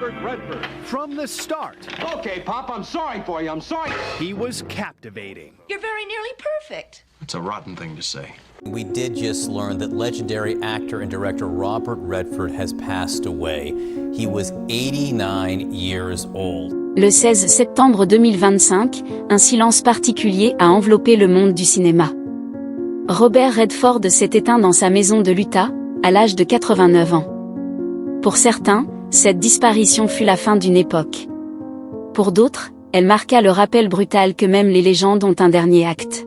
Robert Redford. From the start, Okay, Pop, I'm sorry for you. I'm sorry. he was captivating. You're very nearly perfect. It's a rotten thing to say. We did just learn that legendary actor and director Robert Redford has passed away. He was 89 years old. Le 16 septembre 2025, un silence particulier a enveloppé le monde du cinéma. Robert Redford s'est éteint dans sa maison de l'Utah, à l'âge de 89 ans. Pour certains, cette disparition fut la fin d'une époque. Pour d'autres, elle marqua le rappel brutal que même les légendes ont un dernier acte.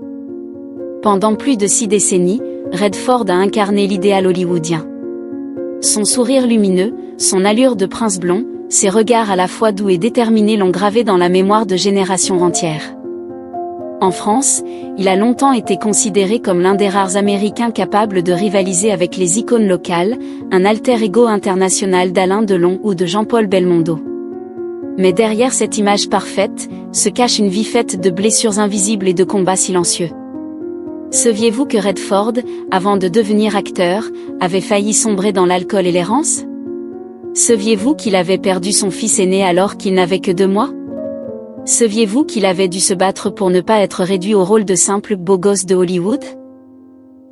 Pendant plus de 6 décennies, Redford a incarné l'idéal hollywoodien. Son sourire lumineux, son allure de prince blond, ses regards à la fois doux et déterminés l'ont gravé dans la mémoire de générations entières. En France, il a longtemps été considéré comme l'un des rares Américains capables de rivaliser avec les icônes locales, un alter ego international d'Alain Delon ou de Jean-Paul Belmondo. Mais derrière cette image parfaite, se cache une vie faite de blessures invisibles et de combats silencieux. Saviez-vous que Redford, avant de devenir acteur, avait failli sombrer dans l'alcool et l'errance? Saviez-vous qu'il avait perdu son fils aîné alors qu'il n'avait que 2 mois? Saviez-vous qu'il avait dû se battre pour ne pas être réduit au rôle de simple beau gosse de Hollywood?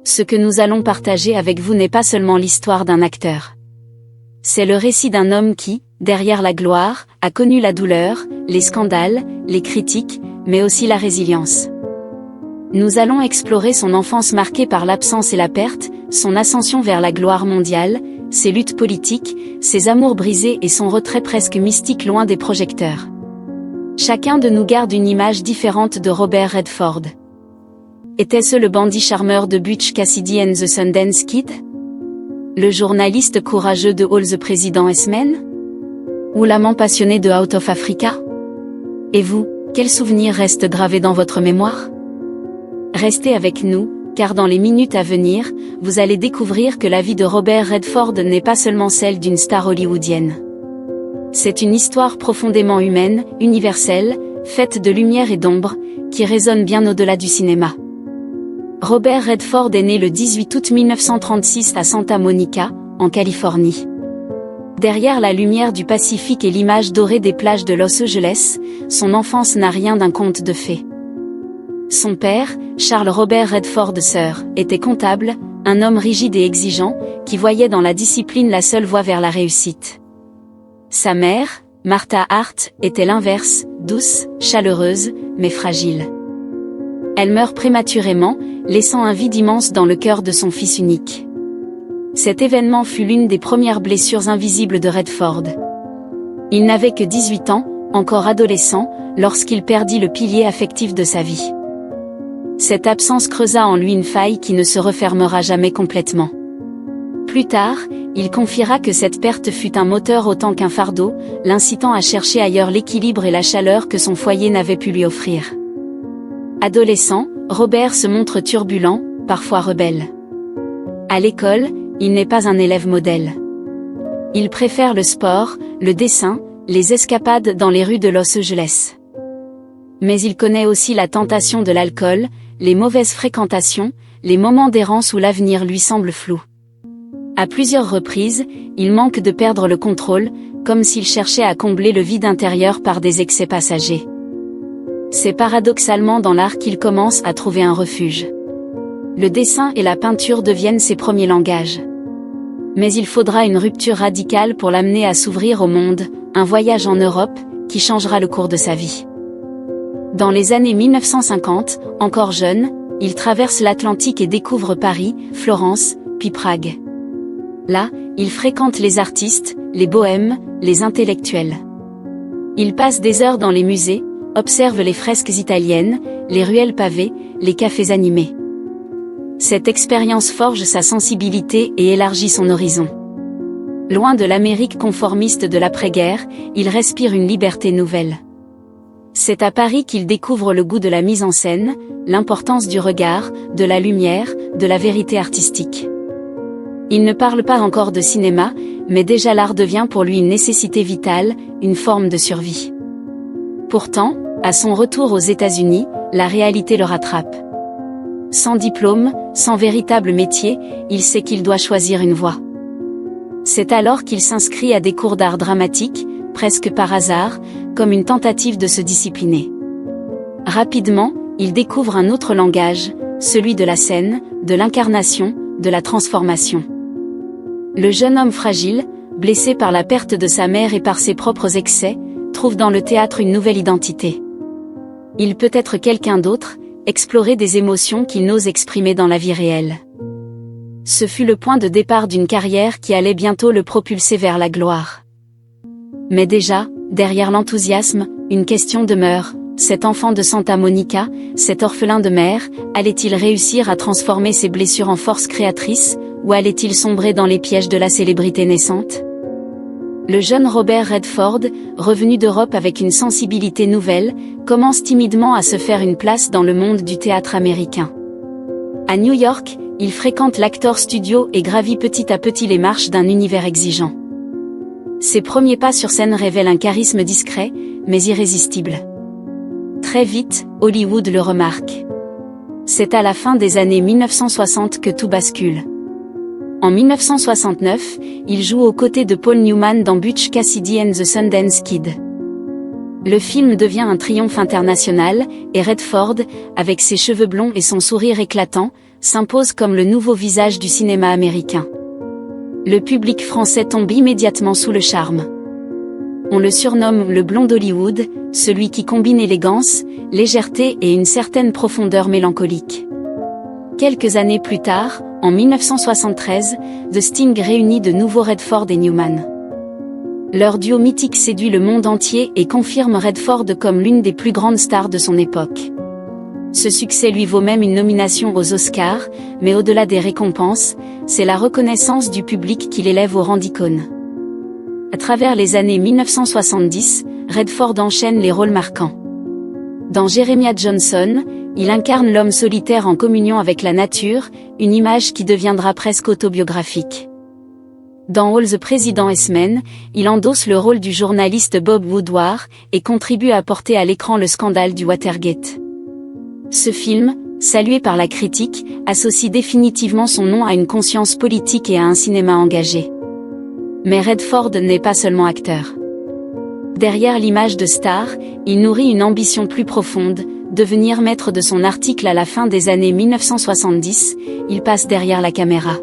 Ce que nous allons partager avec vous n'est pas seulement l'histoire d'un acteur. C'est le récit d'un homme qui, derrière la gloire, a connu la douleur, les scandales, les critiques, mais aussi la résilience. Nous allons explorer son enfance marquée par l'absence et la perte, son ascension vers la gloire mondiale, ses luttes politiques, ses amours brisés et son retrait presque mystique loin des projecteurs. Chacun de nous garde une image différente de Robert Redford. Était-ce le bandit charmeur de Butch Cassidy and the Sundance Kid? Le journaliste courageux de All the President S-Men? Ou l'amant passionné de Out of Africa? Et vous, quels souvenirs restent gravés dans votre mémoire? Restez avec nous, car dans les minutes à venir, vous allez découvrir que la vie de Robert Redford n'est pas seulement celle d'une star hollywoodienne. C'est une histoire profondément humaine, universelle, faite de lumière et d'ombre, qui résonne bien au-delà du cinéma. Robert Redford est né le 18 août 1936 à Santa Monica, en Californie. Derrière la lumière du Pacifique et l'image dorée des plages de Los Angeles, son enfance n'a rien d'un conte de fées. Son père, Charles Robert Redford Sr., était comptable, un homme rigide et exigeant, qui voyait dans la discipline la seule voie vers la réussite. Sa mère, Martha Hart, était l'inverse, douce, chaleureuse, mais fragile. Elle meurt prématurément, laissant un vide immense dans le cœur de son fils unique. Cet événement fut l'une des premières blessures invisibles de Redford. Il n'avait que 18 ans, encore adolescent, lorsqu'il perdit le pilier affectif de sa vie. Cette absence creusa en lui une faille qui ne se refermera jamais complètement. Plus tard, il confiera que cette perte fut un moteur autant qu'un fardeau, l'incitant à chercher ailleurs l'équilibre et la chaleur que son foyer n'avait pu lui offrir. Adolescent, Robert se montre turbulent, parfois rebelle. À l'école, il n'est pas un élève modèle. Il préfère le sport, le dessin, les escapades dans les rues de Los Angeles. Mais il connaît aussi la tentation de l'alcool, les mauvaises fréquentations, les moments d'errance où l'avenir lui semble flou. À plusieurs reprises, il manque de perdre le contrôle, comme s'il cherchait à combler le vide intérieur par des excès passagers. C'est paradoxalement dans l'art qu'il commence à trouver un refuge. Le dessin et la peinture deviennent ses premiers langages. Mais il faudra une rupture radicale pour l'amener à s'ouvrir au monde, un voyage en Europe, qui changera le cours de sa vie. Dans les années 1950, encore jeune, il traverse l'Atlantique et découvre Paris, Florence, puis Prague. Là, il fréquente les artistes, les bohèmes, les intellectuels. Il passe des heures dans les musées, observe les fresques italiennes, les ruelles pavées, les cafés animés. Cette expérience forge sa sensibilité et élargit son horizon. Loin de l'Amérique conformiste de l'après-guerre, il respire une liberté nouvelle. C'est à Paris qu'il découvre le goût de la mise en scène, l'importance du regard, de la lumière, de la vérité artistique. Il ne parle pas encore de cinéma, mais déjà l'art devient pour lui une nécessité vitale, une forme de survie. Pourtant, à son retour aux États-Unis, la réalité le rattrape. Sans diplôme, sans véritable métier, il sait qu'il doit choisir une voie. C'est alors qu'il s'inscrit à des cours d'art dramatique, presque par hasard, comme une tentative de se discipliner. Rapidement, il découvre un autre langage, celui de la scène, de l'incarnation, de la transformation. Le jeune homme fragile, blessé par la perte de sa mère et par ses propres excès, trouve dans le théâtre une nouvelle identité. Il peut être quelqu'un d'autre, explorer des émotions qu'il n'ose exprimer dans la vie réelle. Ce fut le point de départ d'une carrière qui allait bientôt le propulser vers la gloire. Mais déjà, derrière l'enthousiasme, une question demeure. Cet enfant de Santa Monica, cet orphelin de mère, allait-il réussir à transformer ses blessures en force créatrice, ou allait-il sombrer dans les pièges de la célébrité naissante? Le jeune Robert Redford, revenu d'Europe avec une sensibilité nouvelle, commence timidement à se faire une place dans le monde du théâtre américain. À New York, il fréquente l'Actors Studio et gravit petit à petit les marches d'un univers exigeant. Ses premiers pas sur scène révèlent un charisme discret, mais irrésistible. Très vite, Hollywood le remarque. C'est à la fin des années 1960 que tout bascule. En 1969, il joue aux côtés de Paul Newman dans Butch Cassidy and the Sundance Kid. Le film devient un triomphe international, et Redford, avec ses cheveux blonds et son sourire éclatant, s'impose comme le nouveau visage du cinéma américain. Le public français tombe immédiatement sous le charme. On le surnomme le blond d'Hollywood, celui qui combine élégance, légèreté et une certaine profondeur mélancolique. Quelques années plus tard, en 1973, The Sting réunit de nouveau Redford et Newman. Leur duo mythique séduit le monde entier et confirme Redford comme l'une des plus grandes stars de son époque. Ce succès lui vaut même une nomination aux Oscars, mais au-delà des récompenses, c'est la reconnaissance du public qui l'élève au rang d'icône. À travers les années 1970, Redford enchaîne les rôles marquants. Dans Jeremiah Johnson, il incarne l'homme solitaire en communion avec la nature, une image qui deviendra presque autobiographique. Dans All the President's Men, il endosse le rôle du journaliste Bob Woodward et contribue à porter à l'écran le scandale du Watergate. Ce film, salué par la critique, associe définitivement son nom à une conscience politique et à un cinéma engagé. Mais Redford n'est pas seulement acteur. Derrière l'image de star, il nourrit une ambition plus profonde, devenir maître de son article à la fin des années 1970, il passe derrière la caméra.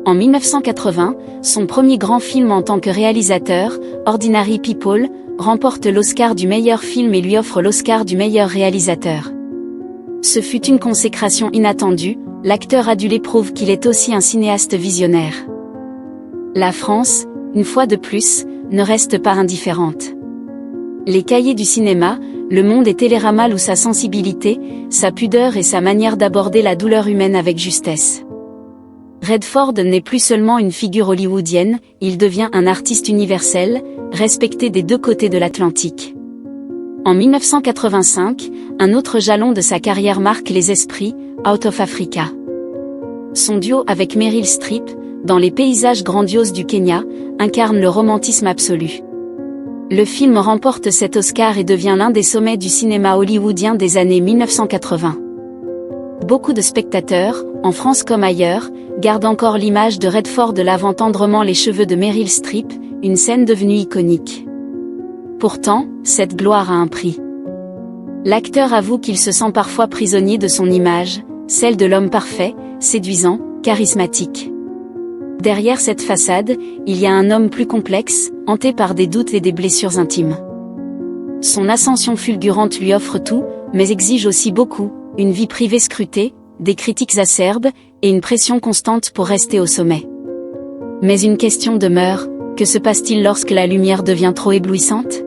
En 1980, son premier grand film en tant que réalisateur, Ordinary People, remporte l'Oscar du meilleur film et lui offre l'Oscar du meilleur réalisateur. Ce fut une consécration inattendue, l'acteur adulé prouve qu'il est aussi un cinéaste visionnaire. La France, une fois de plus, ne reste pas indifférente. Les cahiers du cinéma, Le Monde et Télérama louent sa sensibilité, sa pudeur et sa manière d'aborder la douleur humaine avec justesse. Redford n'est plus seulement une figure hollywoodienne, il devient un artiste universel, respecté des deux côtés de l'Atlantique. En 1985, un autre jalon de sa carrière marque les esprits, Out of Africa. Son duo avec Meryl Streep, dans les paysages grandioses du Kenya, incarne le romantisme absolu. Le film remporte cet Oscar et devient l'un des sommets du cinéma hollywoodien des années 1980. Beaucoup de spectateurs, en France comme ailleurs, gardent encore l'image de Redford lavant tendrement les cheveux de Meryl Streep, une scène devenue iconique. Pourtant, cette gloire a un prix. L'acteur avoue qu'il se sent parfois prisonnier de son image, celle de l'homme parfait, séduisant, charismatique. Derrière cette façade, il y a un homme plus complexe, hanté par des doutes et des blessures intimes. Son ascension fulgurante lui offre tout, mais exige aussi beaucoup, une vie privée scrutée, des critiques acerbes, et une pression constante pour rester au sommet. Mais une question demeure, que se passe-t-il lorsque la lumière devient trop éblouissante?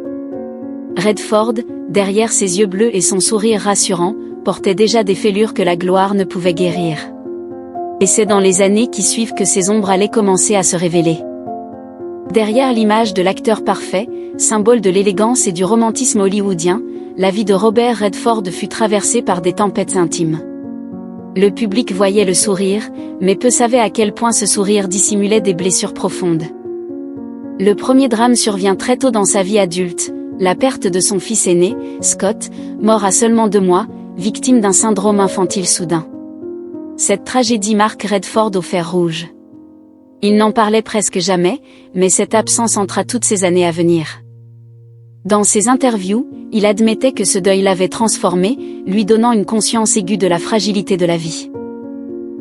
Redford, derrière ses yeux bleus et son sourire rassurant, portait déjà des fêlures que la gloire ne pouvait guérir. Et c'est dans les années qui suivent que ces ombres allaient commencer à se révéler. Derrière l'image de l'acteur parfait, symbole de l'élégance et du romantisme hollywoodien, la vie de Robert Redford fut traversée par des tempêtes intimes. Le public voyait le sourire, mais peu savait à quel point ce sourire dissimulait des blessures profondes. Le premier drame survient très tôt dans sa vie adulte, la perte de son fils aîné, Scott, mort à seulement 2 mois, victime d'un syndrome infantile soudain. Cette tragédie marque Redford au fer rouge. Il n'en parlait presque jamais, mais cette absence entra toutes ces années à venir. Dans ses interviews, il admettait que ce deuil l'avait transformé, lui donnant une conscience aiguë de la fragilité de la vie.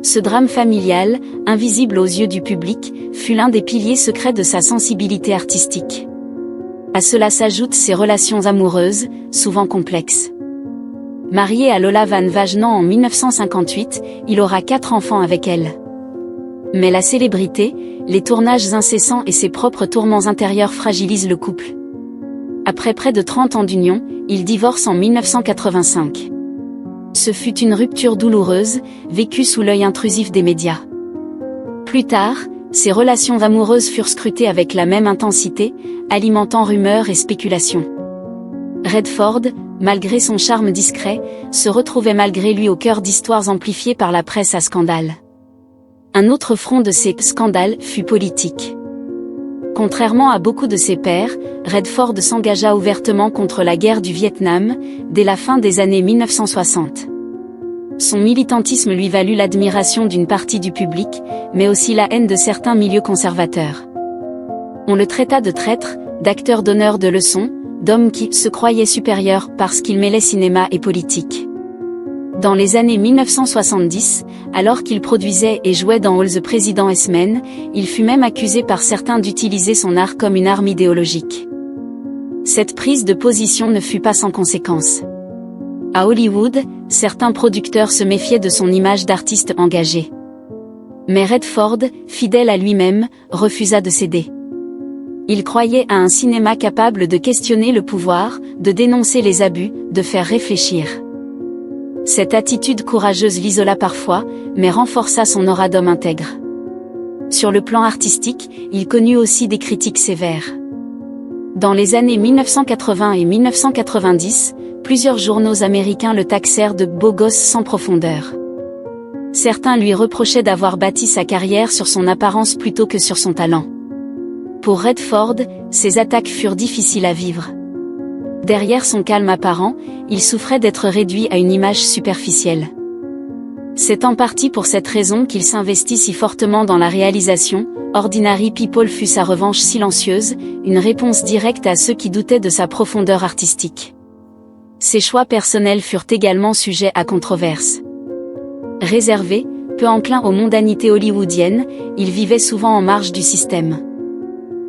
Ce drame familial, invisible aux yeux du public, fut l'un des piliers secrets de sa sensibilité artistique. À cela s'ajoutent ses relations amoureuses, souvent complexes. Marié à Lola Van Wageningen en 1958, il aura 4 enfants avec elle. Mais la célébrité, les tournages incessants et ses propres tourments intérieurs fragilisent le couple. Après près de 30 ans d'union, il divorce en 1985. Ce fut une rupture douloureuse, vécue sous l'œil intrusif des médias. Plus tard, ses relations amoureuses furent scrutées avec la même intensité, alimentant rumeurs et spéculations. Redford, malgré son charme discret, se retrouvait malgré lui au cœur d'histoires amplifiées par la presse à scandale. Un autre front de ces scandales fut politique. Contrairement à beaucoup de ses pairs, Redford s'engagea ouvertement contre la guerre du Vietnam, dès la fin des années 1960. Son militantisme lui valut l'admiration d'une partie du public, mais aussi la haine de certains milieux conservateurs. On le traita de traître, d'acteur donneur de leçons, d'homme qui se croyait supérieur parce qu'il mêlait cinéma et politique. Dans les années 1970, alors qu'il produisait et jouait dans All the President's Men, il fut même accusé par certains d'utiliser son art comme une arme idéologique. Cette prise de position ne fut pas sans conséquences. À Hollywood, certains producteurs se méfiaient de son image d'artiste engagé. Mais Redford, fidèle à lui-même, refusa de céder. Il croyait à un cinéma capable de questionner le pouvoir, de dénoncer les abus, de faire réfléchir. Cette attitude courageuse l'isola parfois, mais renforça son aura d'homme intègre. Sur le plan artistique, il connut aussi des critiques sévères. Dans les années 1980 et 1990, plusieurs journaux américains le taxèrent de beau gosse sans profondeur. Certains lui reprochaient d'avoir bâti sa carrière sur son apparence plutôt que sur son talent. Pour Redford, ces attaques furent difficiles à vivre. Derrière son calme apparent, il souffrait d'être réduit à une image superficielle. C'est en partie pour cette raison qu'il s'investit si fortement dans la réalisation. Ordinary People fut sa revanche silencieuse, une réponse directe à ceux qui doutaient de sa profondeur artistique. Ses choix personnels furent également sujets à controverse. Réservé, peu enclin aux mondanités hollywoodiennes, il vivait souvent en marge du système.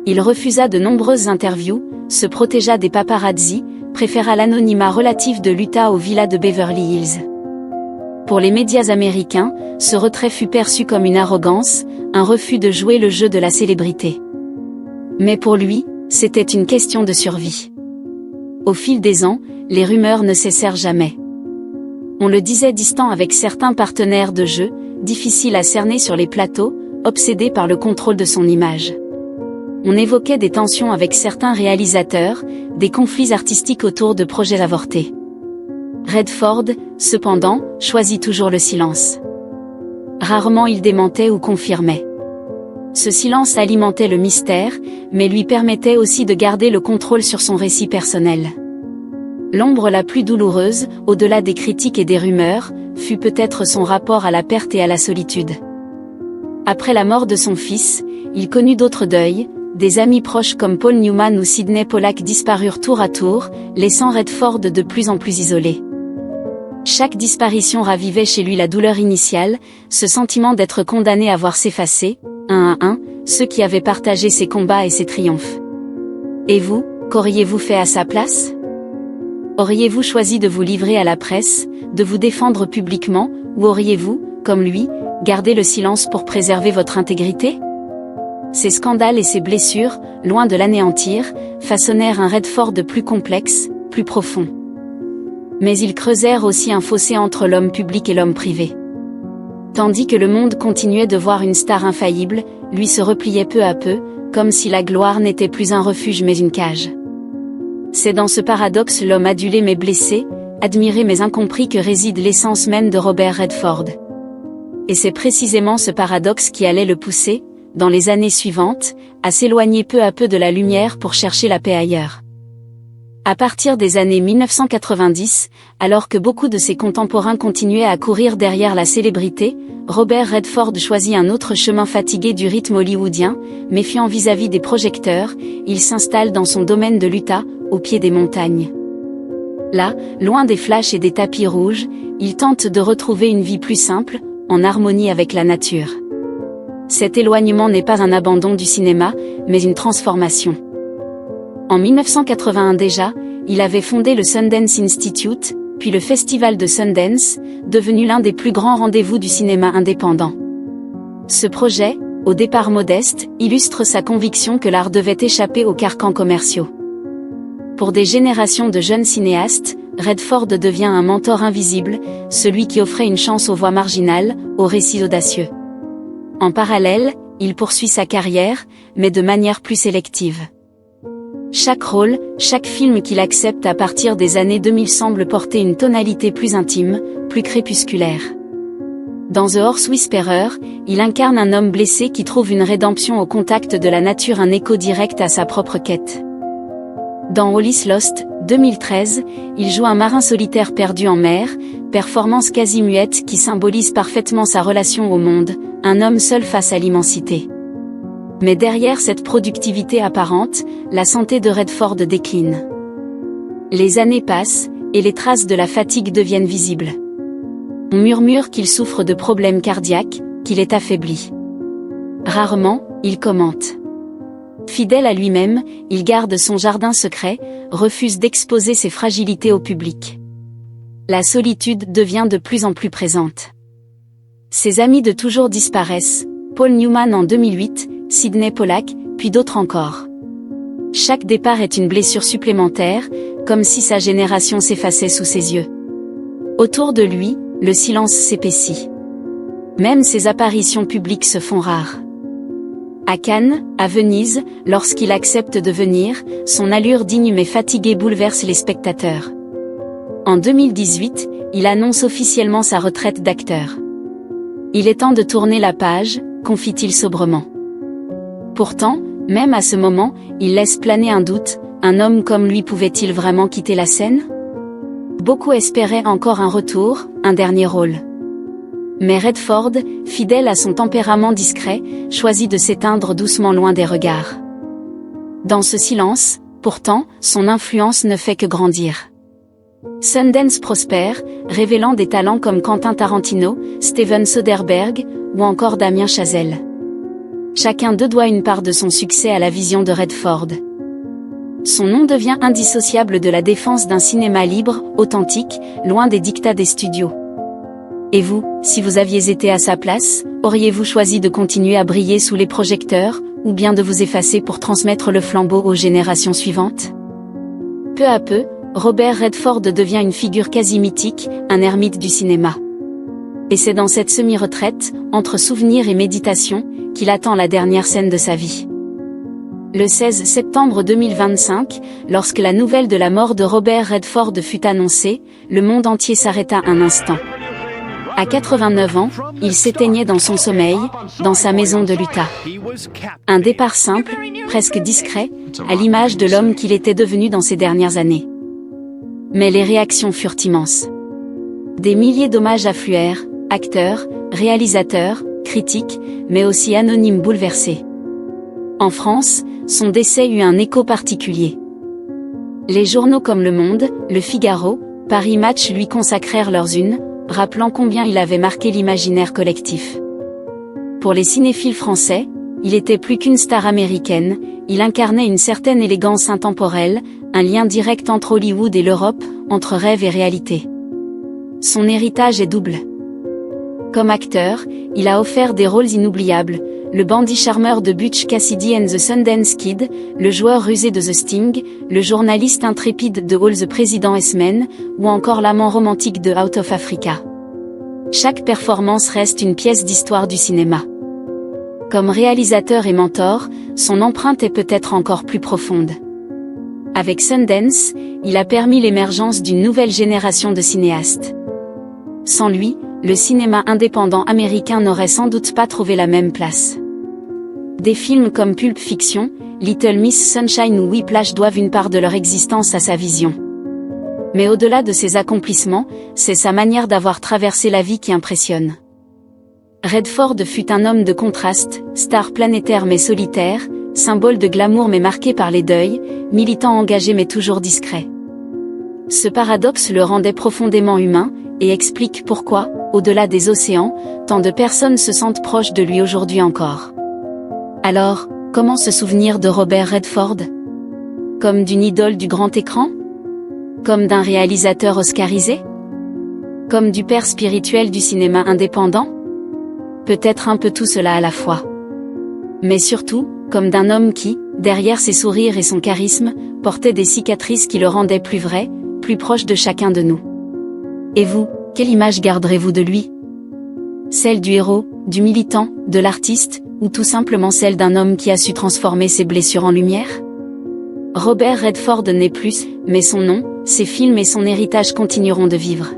Il refusa de nombreuses interviews, se protégea des paparazzi, préféra l'anonymat relatif de l'Utah aux villas de Beverly Hills. Pour les médias américains, ce retrait fut perçu comme une arrogance, un refus de jouer le jeu de la célébrité. Mais pour lui, c'était une question de survie. Au fil des ans, les rumeurs ne cessèrent jamais. On le disait distant avec certains partenaires de jeu, difficile à cerner sur les plateaux, obsédé par le contrôle de son image. On évoquait des tensions avec certains réalisateurs, des conflits artistiques autour de projets avortés. Redford, cependant, choisit toujours le silence. Rarement il démentait ou confirmait. Ce silence alimentait le mystère, mais lui permettait aussi de garder le contrôle sur son récit personnel. L'ombre la plus douloureuse, au-delà des critiques et des rumeurs, fut peut-être son rapport à la perte et à la solitude. Après la mort de son fils, il connut d'autres deuils. Des amis proches comme Paul Newman ou Sidney Pollack disparurent tour à tour, laissant Redford de plus en plus isolé. Chaque disparition ravivait chez lui la douleur initiale, ce sentiment d'être condamné à voir s'effacer, un à un, ceux qui avaient partagé ses combats et ses triomphes. Et vous, qu'auriez-vous fait à sa place ? Auriez-vous choisi de vous livrer à la presse, de vous défendre publiquement, ou auriez-vous, comme lui, gardé le silence pour préserver votre intégrité ? Ces scandales et ces blessures, loin de l'anéantir, façonnèrent un Redford plus complexe, plus profond. Mais ils creusèrent aussi un fossé entre l'homme public et l'homme privé. Tandis que le monde continuait de voir une star infaillible, lui se repliait peu à peu, comme si la gloire n'était plus un refuge mais une cage. C'est dans ce paradoxe l'homme adulé mais blessé, admiré mais incompris que réside l'essence même de Robert Redford. Et c'est précisément ce paradoxe qui allait le pousser, dans les années suivantes, à s'éloigner peu à peu de la lumière pour chercher la paix ailleurs. À partir des années 1990, alors que beaucoup de ses contemporains continuaient à courir derrière la célébrité, Robert Redford choisit un autre chemin. Fatigué du rythme hollywoodien, méfiant vis-à-vis des projecteurs, il s'installe dans son domaine de l'Utah, au pied des montagnes. Là, loin des flashs et des tapis rouges, il tente de retrouver une vie plus simple, en harmonie avec la nature. Cet éloignement n'est pas un abandon du cinéma, mais une transformation. En 1981 déjà, il avait fondé le Sundance Institute, puis le Festival de Sundance, devenu l'un des plus grands rendez-vous du cinéma indépendant. Ce projet, au départ modeste, illustre sa conviction que l'art devait échapper aux carcans commerciaux. Pour des générations de jeunes cinéastes, Redford devient un mentor invisible, celui qui offrait une chance aux voix marginales, aux récits audacieux. En parallèle, il poursuit sa carrière, mais de manière plus sélective. Chaque rôle, chaque film qu'il accepte à partir des années 2000 semble porter une tonalité plus intime, plus crépusculaire. Dans The Horse Whisperer, il incarne un homme blessé qui trouve une rédemption au contact de la nature, un écho direct à sa propre quête. Dans All Is Lost, 2013, il joue un marin solitaire perdu en mer, performance quasi muette qui symbolise parfaitement sa relation au monde, un homme seul face à l'immensité. Mais derrière cette productivité apparente, la santé de Redford décline. Les années passent, et les traces de la fatigue deviennent visibles. On murmure qu'il souffre de problèmes cardiaques, qu'il est affaibli. Rarement, il commente. Fidèle à lui-même, il garde son jardin secret, refuse d'exposer ses fragilités au public. La solitude devient de plus en plus présente. Ses amis de toujours disparaissent, Paul Newman en 2008, Sidney Pollack, puis d'autres encore. Chaque départ est une blessure supplémentaire, comme si sa génération s'effaçait sous ses yeux. Autour de lui, le silence s'épaissit. Même ses apparitions publiques se font rares. À Cannes, à Venise, lorsqu'il accepte de venir, son allure digne mais fatiguée bouleverse les spectateurs. En 2018, il annonce officiellement sa retraite d'acteur. Il est temps de tourner la page, confie-t-il sobrement. Pourtant, même à ce moment, il laisse planer un doute, un homme comme lui pouvait-il vraiment quitter la scène ? Beaucoup espéraient encore un retour, un dernier rôle. Mais Redford, fidèle à son tempérament discret, choisit de s'éteindre doucement loin des regards. Dans ce silence, pourtant, son influence ne fait que grandir. Sundance prospère, révélant des talents comme Quentin Tarantino, Steven Soderbergh, ou encore Damien Chazelle. Chacun d'eux doit une part de son succès à la vision de Redford. Son nom devient indissociable de la défense d'un cinéma libre, authentique, loin des dictats des studios. Et vous, si vous aviez été à sa place, auriez-vous choisi de continuer à briller sous les projecteurs, ou bien de vous effacer pour transmettre le flambeau aux générations suivantes ? Peu à peu, Robert Redford devient une figure quasi mythique, un ermite du cinéma. Et c'est dans cette semi-retraite, entre souvenirs et méditation, qu'il attend la dernière scène de sa vie. Le 16 septembre 2025, lorsque la nouvelle de la mort de Robert Redford fut annoncée, le monde entier s'arrêta un instant. À 89 ans, il s'éteignait dans son sommeil, dans sa maison de l'Utah. Un départ simple, presque discret, à l'image de l'homme qu'il était devenu dans ces dernières années. Mais les réactions furent immenses. Des milliers d'hommages affluèrent, acteurs, réalisateurs, critiques, mais aussi anonymes bouleversés. En France, son décès eut un écho particulier. Les journaux comme Le Monde, Le Figaro, Paris Match lui consacrèrent leurs unes, rappelant combien il avait marqué l'imaginaire collectif. Pour les cinéphiles français, il était plus qu'une star américaine, il incarnait une certaine élégance intemporelle, un lien direct entre Hollywood et l'Europe, entre rêve et réalité. Son héritage est double. Comme acteur, il a offert des rôles inoubliables, le bandit charmeur de Butch Cassidy and the Sundance Kid, le joueur rusé de The Sting, le journaliste intrépide de All the President's Men, ou encore l'amant romantique de Out of Africa. Chaque performance reste une pièce d'histoire du cinéma. Comme réalisateur et mentor, son empreinte est peut-être encore plus profonde. Avec Sundance, il a permis l'émergence d'une nouvelle génération de cinéastes. Sans lui, le cinéma indépendant américain n'aurait sans doute pas trouvé la même place. Des films comme Pulp Fiction, Little Miss Sunshine ou Whiplash doivent une part de leur existence à sa vision. Mais au-delà de ses accomplissements, c'est sa manière d'avoir traversé la vie qui impressionne. Redford fut un homme de contraste, star planétaire mais solitaire, symbole de glamour mais marqué par les deuils, militant engagé mais toujours discret. Ce paradoxe le rendait profondément humain, et explique pourquoi, au-delà des océans, tant de personnes se sentent proches de lui aujourd'hui encore. Alors, comment se souvenir de Robert Redford? Comme d'une idole du grand écran? Comme d'un réalisateur oscarisé? Comme du père spirituel du cinéma indépendant? Peut-être un peu tout cela à la fois. Mais surtout, comme d'un homme qui, derrière ses sourires et son charisme, portait des cicatrices qui le rendaient plus vrai, plus proche de chacun de nous. Et vous, quelle image garderez-vous de lui? Celle du héros, du militant, de l'artiste, ou tout simplement celle d'un homme qui a su transformer ses blessures en lumière? Robert Redford n'est plus, mais son nom, ses films et son héritage continueront de vivre.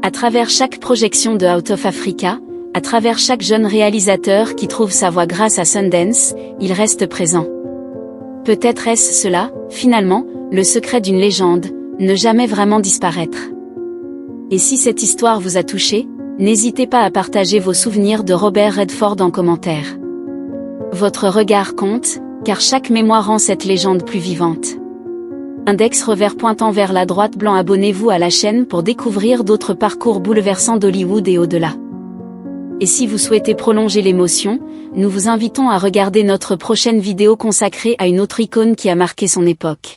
À travers chaque projection de Out of Africa, à travers chaque jeune réalisateur qui trouve sa voie grâce à Sundance, il reste présent. Peut-être est-ce cela, finalement, le secret d'une légende, ne jamais vraiment disparaître. Et si cette histoire vous a touché, n'hésitez pas à partager vos souvenirs de Robert Redford en commentaire. Votre regard compte, car chaque mémoire rend cette légende plus vivante. Index revers pointant vers la droite blanc. Abonnez-vous à la chaîne pour découvrir d'autres parcours bouleversants d'Hollywood et au-delà. Et si vous souhaitez prolonger l'émotion, nous vous invitons à regarder notre prochaine vidéo consacrée à une autre icône qui a marqué son époque.